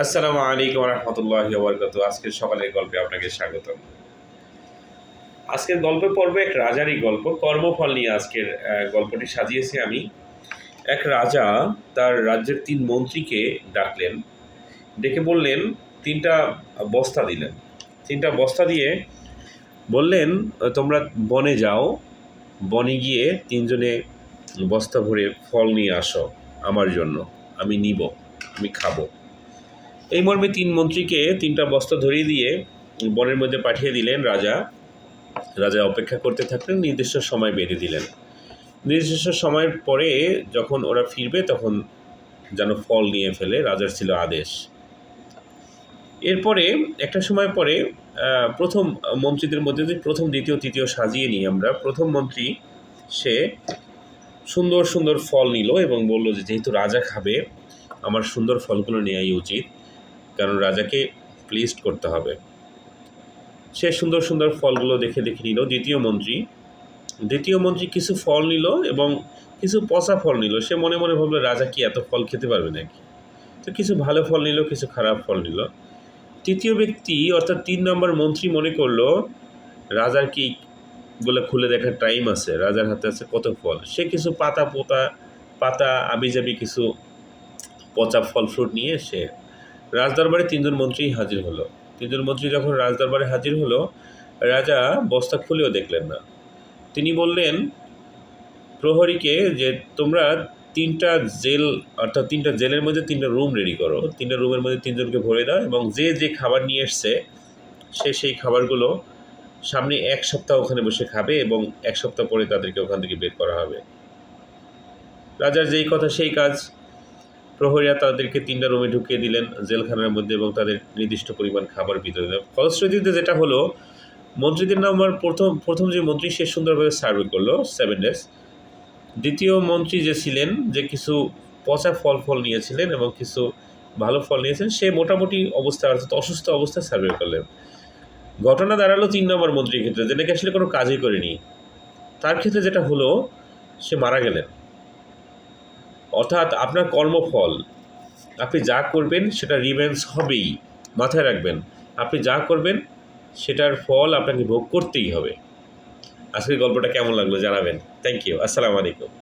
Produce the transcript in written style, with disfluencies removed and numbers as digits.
আসসালামু আলাইকুম রহমতুল্লাহি ওয়া বারাকাতুহু। আজকের সকালের গল্পে আপনাকে স্বাগতম। আজকের গল্পের পর্বে এক রাজারই গল্প, কর্মফল নিয়ে আজকের গল্পটি সাজিয়েছি আমি। এক রাজা তার রাজ্যের ৩ মন্ত্রীকে ডাকলেন, ডেকে বললেন, ৩টা বস্তা দিলেন। ৩টা বস্তা দিয়ে বললেন, তোমরা বনে যাও, বনে গিয়ে ৩ জনে বস্তা ভরে ফল নিয়ে আসো আমার জন্য, আমি নিব, আমি খাবো। এই মর্মে ৩ মন্ত্রীকে ৩টা বস্তা ধরিয়ে দিয়ে বনের মধ্যে পাঠিয়ে দিলেন রাজা। রাজা অপেক্ষা করতে থাকলেন, নির্দিষ্ট সময় বেঁধে দিলেন। নির্দিষ্ট সময়ের পরে যখন ওরা ফিরবে তখন যেন ফল নিয়ে ফেলে, রাজার ছিল আদেশ। এরপরে একটা সময় পরে প্রথম মন্ত্রীদের মধ্যে যদি প্রথম, দ্বিতীয়, তৃতীয় সাজিয়ে নিই আমরা, প্রথম মন্ত্রী সে সুন্দর সুন্দর ফল নিল এবং বলল যে যেহেতু রাজা খাবে, আমার সুন্দর ফলগুলো নেওয়াই উচিত, কারণ রাজাকে প্লিজড করতে হবে। সে সুন্দর সুন্দর ফলগুলো দেখে দেখে নিল। দ্বিতীয় মন্ত্রী কিছু ফল নিল এবং কিছু পচা ফল নিল। সে মনে মনে ভাবলো, রাজা কি এত ফল খেতে পারবে নাকি? তো কিছু ভালো ফল নিল, কিছু খারাপ ফল নিল। তৃতীয় ব্যক্তি অর্থাৎ ৩ নম্বর মন্ত্রী মনে করলো, রাজার কি বলে খুলে দেখার টাইম আছে, রাজার হাতে আছে কত ফল। সে কিছু পাতা আবিজাবি কিছু পচা ফল ফ্রুট নিয়ে সে রাজদরবারে ৩ জন মন্ত্রী হাজির হলো। ৩ জন মন্ত্রী যখন রাজদরবারে হাজির হলো, রাজা বস্তা খুলেও দেখলেন না। তিনি বললেন প্রহরীকে যে তোমরা ৩টা জেল, অর্থাৎ ৩টা জেলের মধ্যে ৩টা রুম রেডি করো, ৩টা রুমের মধ্যে ৩ জনকে ভরে দাও এবং যে যে খাবার নিয়ে এসছে সে সেই খাবারগুলো সামনে ১ সপ্তাহ ওখানে বসে খাবে এবং ১ সপ্তাহ পরে তাদেরকে ওখান থেকে বের করা হবে। রাজার যেই কথা সেই কাজ। প্রহরীরা তাদেরকে ৩টা রুমে ঢুকিয়ে দিলেন জেলখানার মধ্যে এবং তাদের নির্দিষ্ট পরিমাণ খাবার বিতরণ দিলেন। ফলশ্রুতিতে যেটা হলো, মন্ত্রীদের নাম্বার প্রথম যে মন্ত্রী সে সুন্দরভাবে সার্ভে করলো 7 ডেজ। দ্বিতীয় মন্ত্রী যে ছিলেন, যে কিছু পচা ফল নিয়েছিলেন এবং কিছু ভালো ফল নিয়েছেন, সে মোটামুটি অবস্থা অর্থাৎ অসুস্থ অবস্থায় সার্ভে করলেন। ঘটনা দাঁড়ালো ৩ নম্বর মন্ত্রীর ক্ষেত্রে, যে নাকি আসলে কোনো কাজই করেনি। তার ক্ষেত্রে যেটা হলো, সে মারা গেলেন। অর্থাৎ আপনার কর্মফল, আপনি যা করবেন সেটা রিভেঞ্জ হবেই, মাথায় রাখবেন। আপনি যা করবেন সেটার ফল আপনাকে ভোগ করতেই হবে। আজকের গল্পটা কেমন লাগলো জানাবেন। Thank you. আসসালামু আলাইকুম।